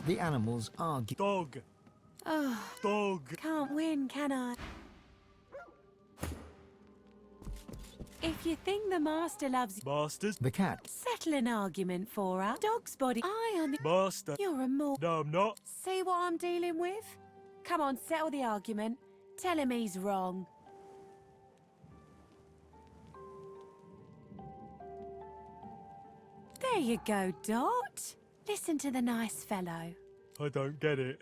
The animals argue. Dog. Oh, Dog. can't win, can I? If you think the master loves you, Masters. The cat. settle an argument for her. Dog's body. Eye on the... Master. You're a more... No, I'm not. See what I'm dealing with? Come on, settle the argument. Tell him he's wrong. There you go, Dot. Listen to the nice fellow. I don't get it.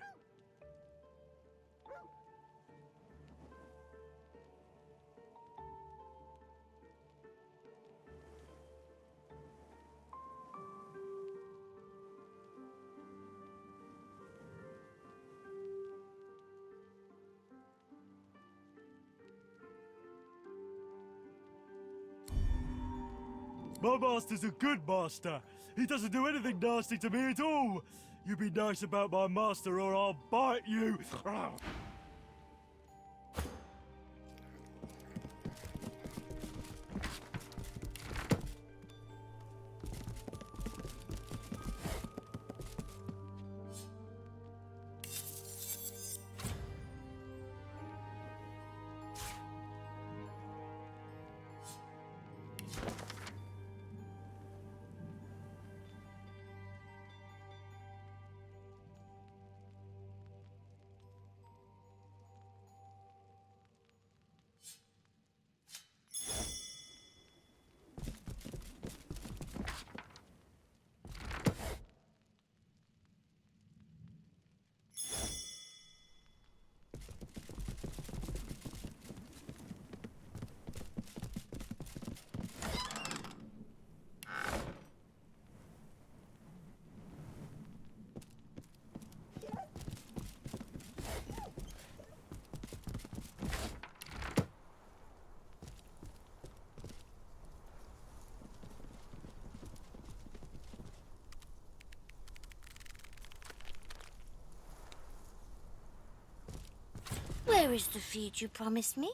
My master's a good master. He doesn't do anything nasty to me at all. You be nice about my master or I'll bite you. Where is the feed you promised me?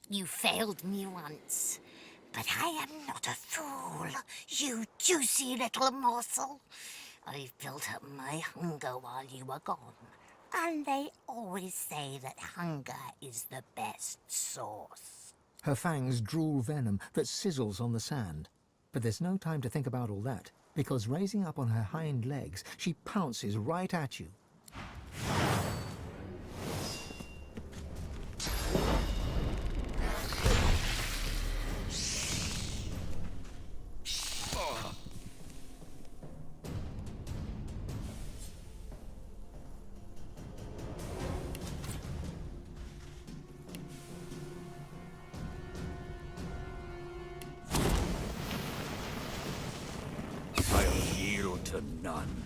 You failed me once, but I am not a fool, you juicy little morsel. I've built up my hunger while you were gone, and they always say that hunger is the best sauce. Her fangs drool venom that sizzles on the sand. But there's no time to think about all that, because raising up on her hind legs, she pounces right at you. I'll yield to none.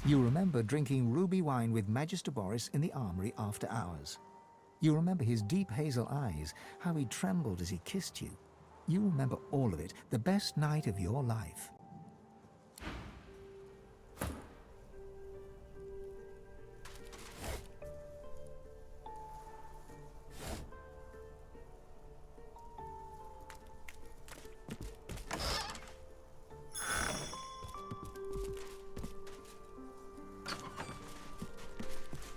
You remember drinking ruby wine with Magister Boris in the armory after hours. You remember his deep hazel eyes, how he trembled as he kissed you. You remember all of it, the best night of your life.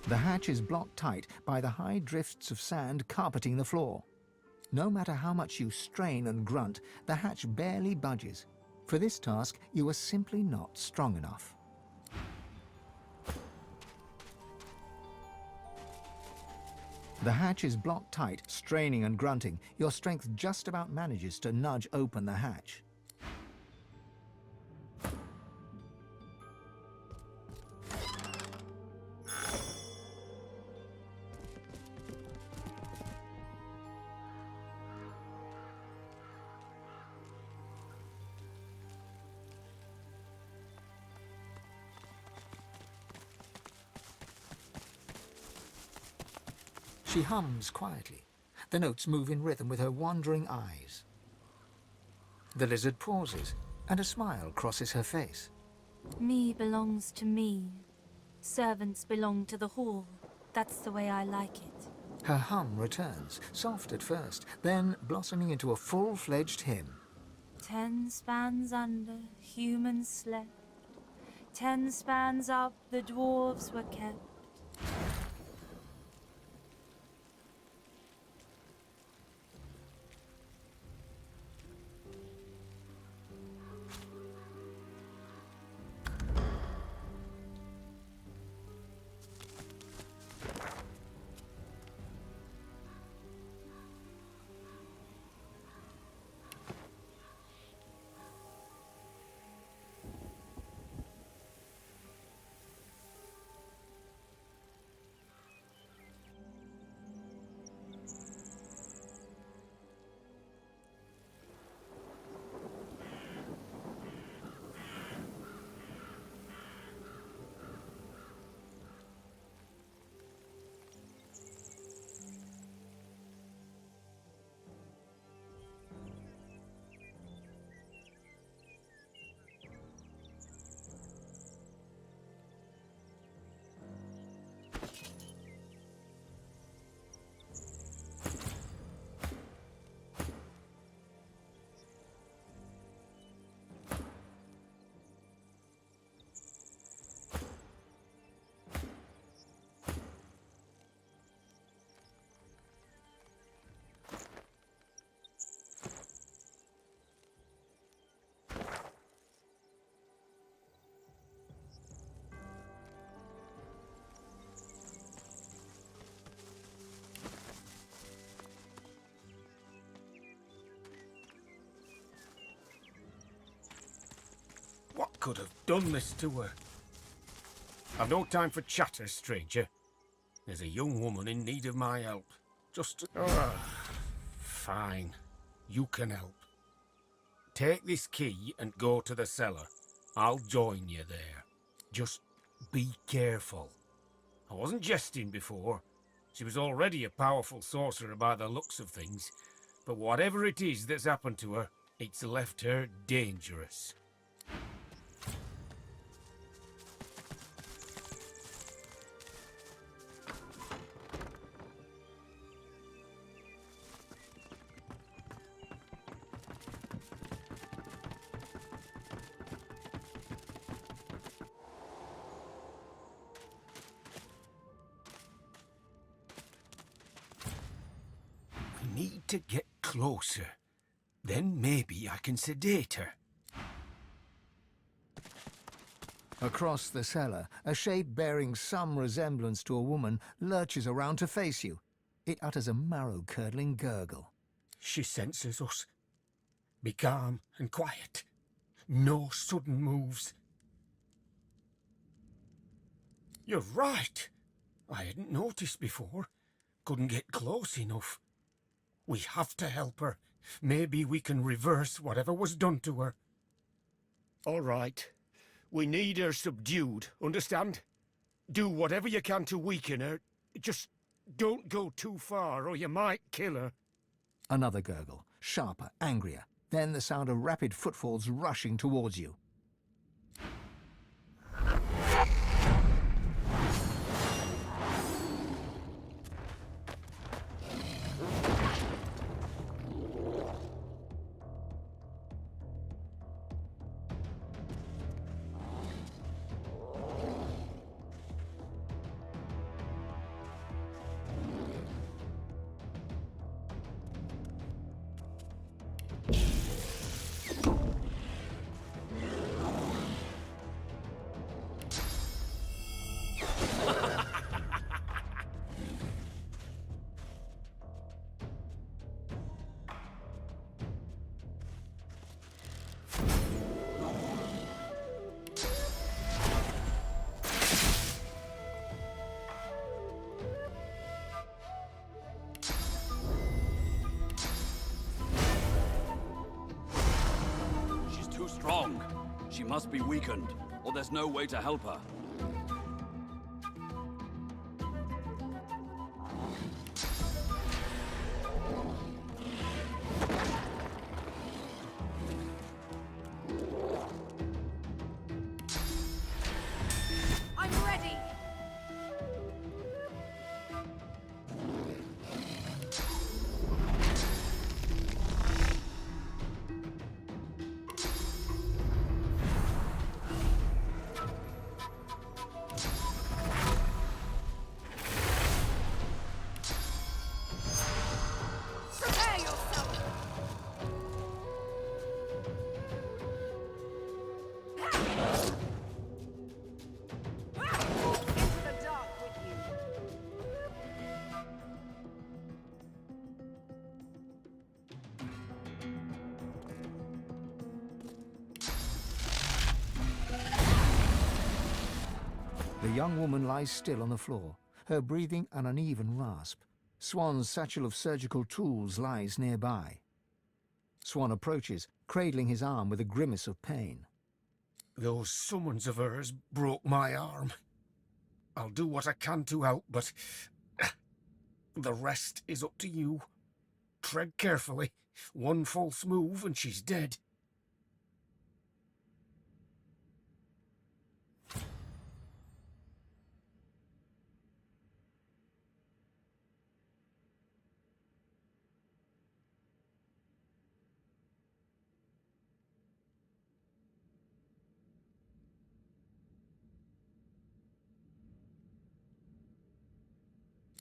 The hatch is blocked tight by the high drifts of sand carpeting the floor. No matter how much you strain and grunt, the hatch barely budges. For this task, you are simply not strong enough. The hatch is blocked tight, straining and grunting. Your strength just about manages to nudge open the hatch. She hums quietly. The notes move in rhythm with her wandering eyes. The lizard pauses, and a smile crosses her face. Me belongs to me. Servants belong to the hall. That's the way I like it. Her hum returns, soft at first, then blossoming into a full-fledged hymn. 10 spans under, humans slept. 10 spans up, the dwarves were kept. What could have done this to her? I've no time for chatter, stranger. There's a young woman in need of my help. Just... fine. You can help. Take this key and go to the cellar. I'll join you there. Just be careful. I wasn't jesting before. She was already a powerful sorcerer by the looks of things. But whatever it is that's happened to her, it's left her dangerous. I need to get closer. Then maybe I can sedate her. Across the cellar, a shape bearing some resemblance to a woman lurches around to face you. It utters a marrow-curdling gurgle. She senses us. Be calm and quiet. No sudden moves. You're right. I hadn't noticed before. Couldn't get close enough. We have to help her. Maybe we can reverse whatever was done to her. All right. We need her subdued, understand? Do whatever you can to weaken her. Just don't go too far, or you might kill her. Another gurgle, sharper, angrier. Then the sound of rapid footfalls rushing towards you. Too strong. She must be weakened, or there's no way to help her. I'm ready! Prepare yourself! Into the dark with you! The young woman lies still on the floor, her breathing an uneven rasp. Swan's satchel of surgical tools lies nearby. Swan approaches, cradling his arm with a grimace of pain. Those summons of hers broke my arm. I'll do what I can to help, but the rest is up to you. Tread carefully. One false move and she's dead.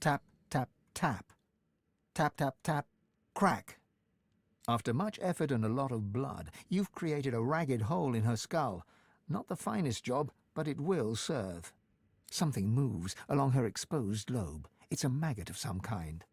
Tap, tap, tap. Tap, tap, tap. Crack. After much effort and a lot of blood, you've created a ragged hole in her skull. Not the finest job, but it will serve. Something moves along her exposed lobe. It's a maggot of some kind.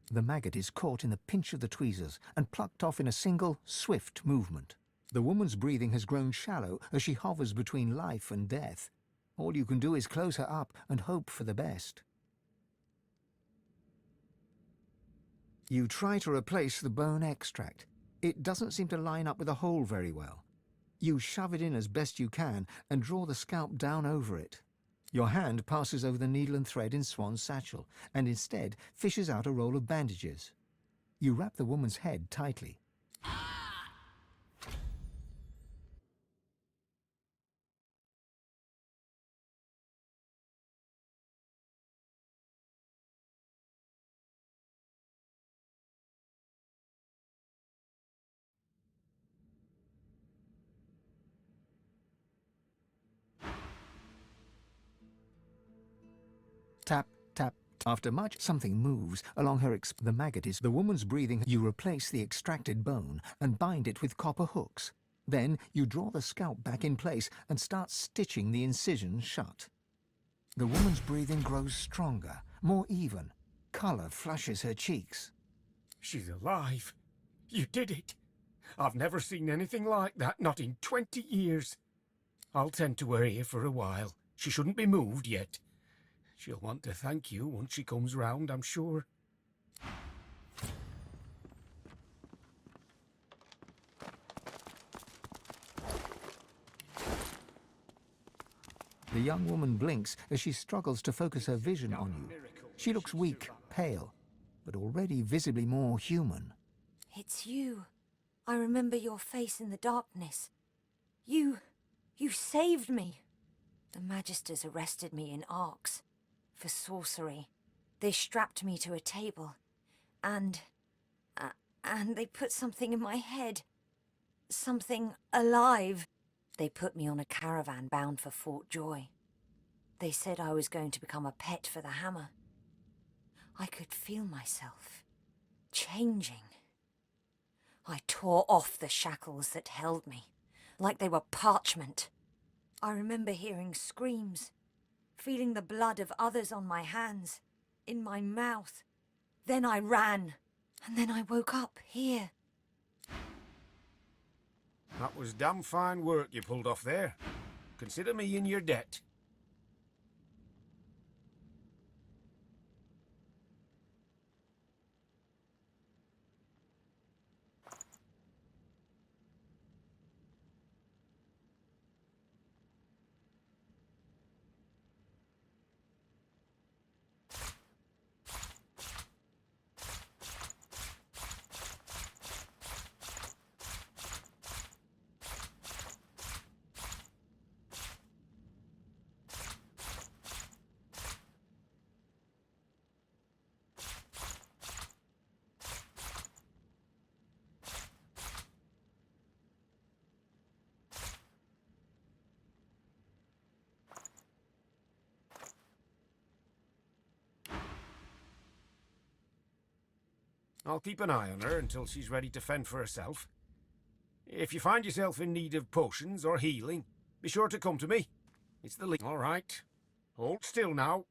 The maggot is caught in the pinch of the tweezers and plucked off in a single, swift movement. The woman's breathing has grown shallow as she hovers between life and death. All you can do is close her up and hope for the best. You try to replace the bone extract. It doesn't seem to line up with the hole very well. You shove it in as best you can and draw the scalp down over it. Your hand passes over the needle and thread in Swan's satchel, and instead fishes out a roll of bandages. You wrap the woman's head tightly. Tap, tap. After much, something moves along her the maggot is the woman's breathing. You replace the extracted bone and bind it with copper hooks. Then you draw the scalp back in place and start stitching the incision shut. The woman's breathing grows stronger, more even. Color flushes her cheeks. She's alive. You did it. I've never seen anything like that, not in 20 years. I'll tend to her here for a while. She shouldn't be moved yet. She'll want to thank you once she comes round, I'm sure. The young woman blinks as she struggles to focus her vision on you. She looks weak, pale, but already visibly more human. It's you. I remember your face in the darkness. You saved me. The Magisters arrested me in Arx for sorcery. They strapped me to a table, and they put something in my head. Something alive. They put me on a caravan bound for Fort Joy. They said I was going to become a pet for the hammer. I could feel myself changing. I tore off the shackles that held me, like they were parchment. I remember hearing screams, feeling the blood of others on my hands, in my mouth. Then I ran, and then I woke up here. That was damn fine work you pulled off there. Consider me in your debt. I'll keep an eye on her until she's ready to fend for herself. If you find yourself in need of potions or healing, be sure to come to me. It's the lead. All right. Hold still now.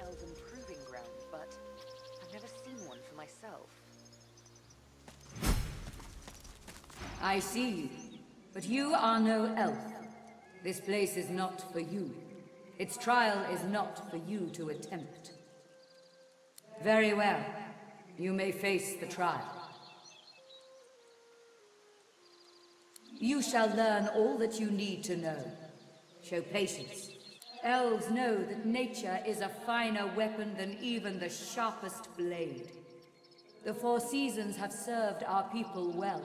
elven proving ground, but I've never seen one for myself. I see you, but you are no elf. This place is not for you. Its trial is not for you to attempt. Very well. You may face the trial. You shall learn all that you need to know. Show patience. Elves know that nature is a finer weapon than even the sharpest blade. The Four Seasons have served our people well.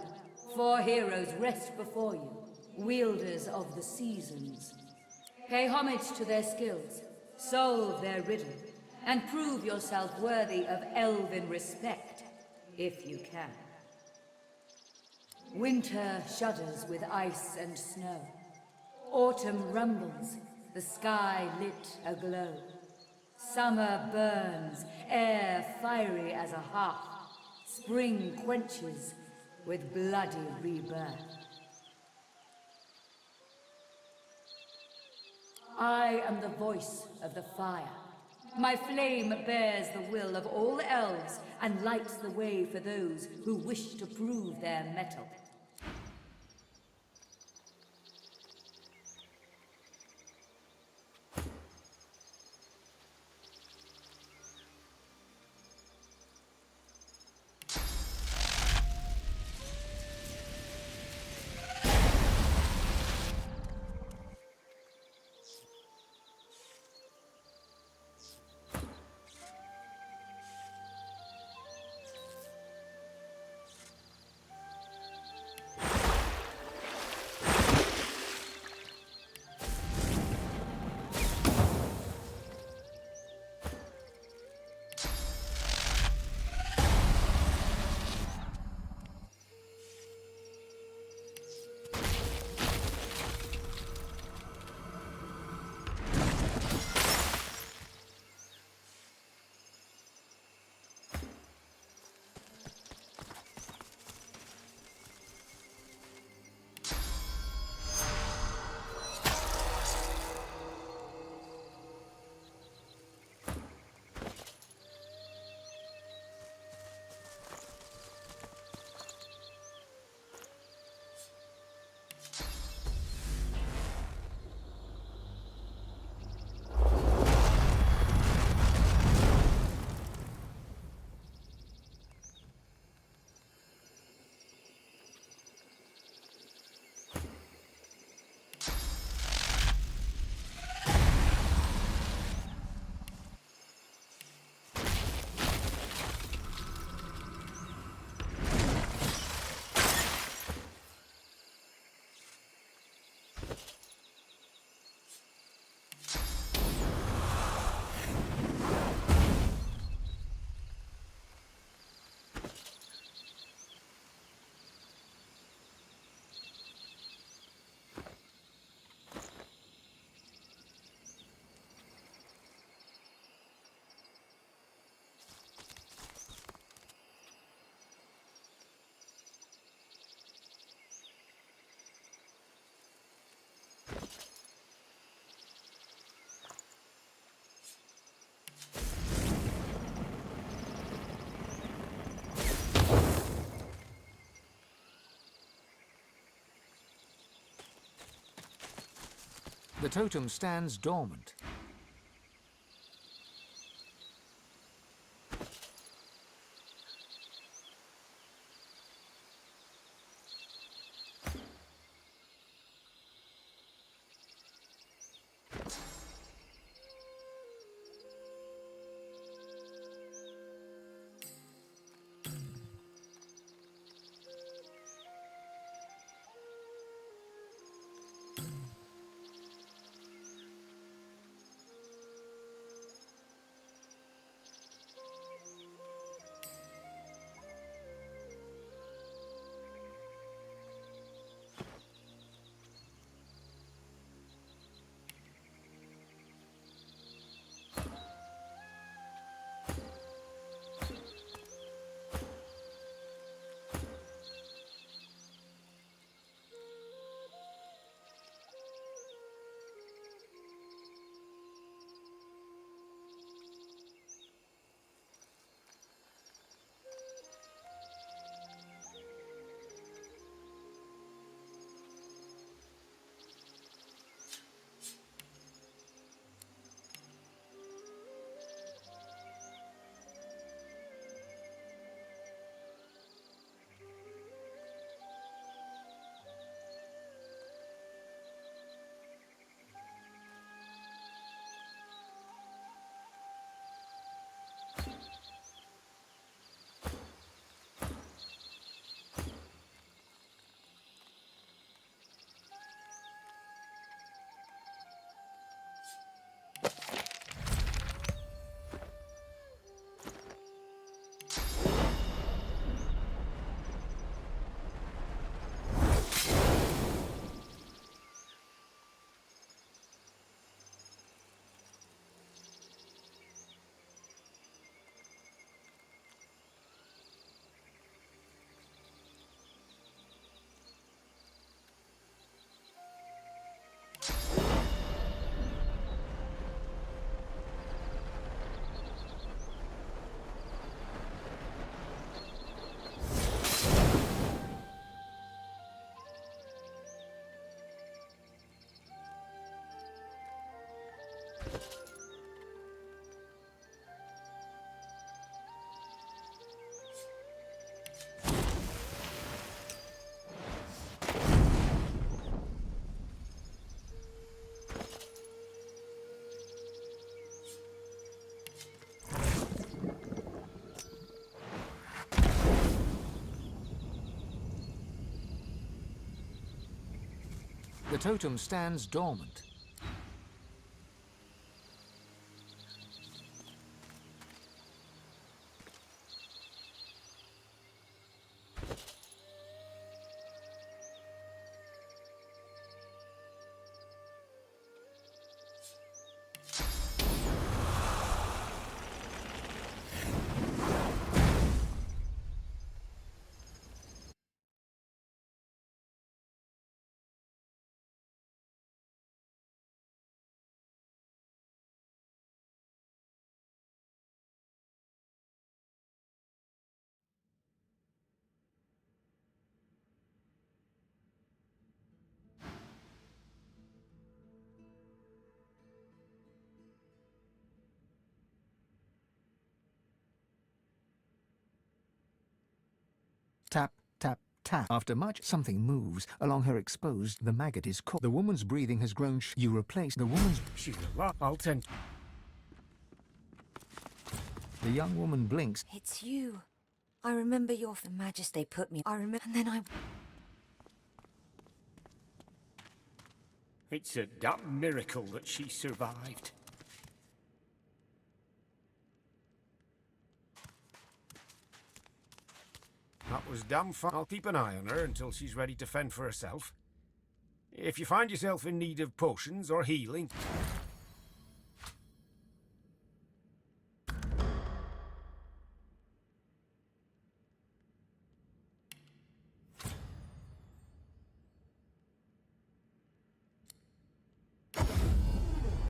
4 heroes rest before you, wielders of the seasons. Pay homage to their skills, solve their riddle, and prove yourself worthy of elven respect, if you can. Winter shudders with ice and snow. Autumn rumbles, the sky lit aglow. Summer burns, air fiery as a hearth. Spring quenches with bloody rebirth. I am the voice of the fire. My flame bears the will of all elves and lights the way for those who wish to prove their mettle. The totem stands dormant. totem stands dormant. Tap, tap, tap. After much, something moves along her exposed. The maggot is caught. The woman's breathing has grown. You replace the woman's. She's alive. I'll tend. The young woman blinks. It's you. I remember your Majesty put me. I remember, and then I. It's a damn miracle that she survived. That was damn fun. I'll keep an eye on her until she's ready to fend for herself. If you find yourself in need of potions or healing,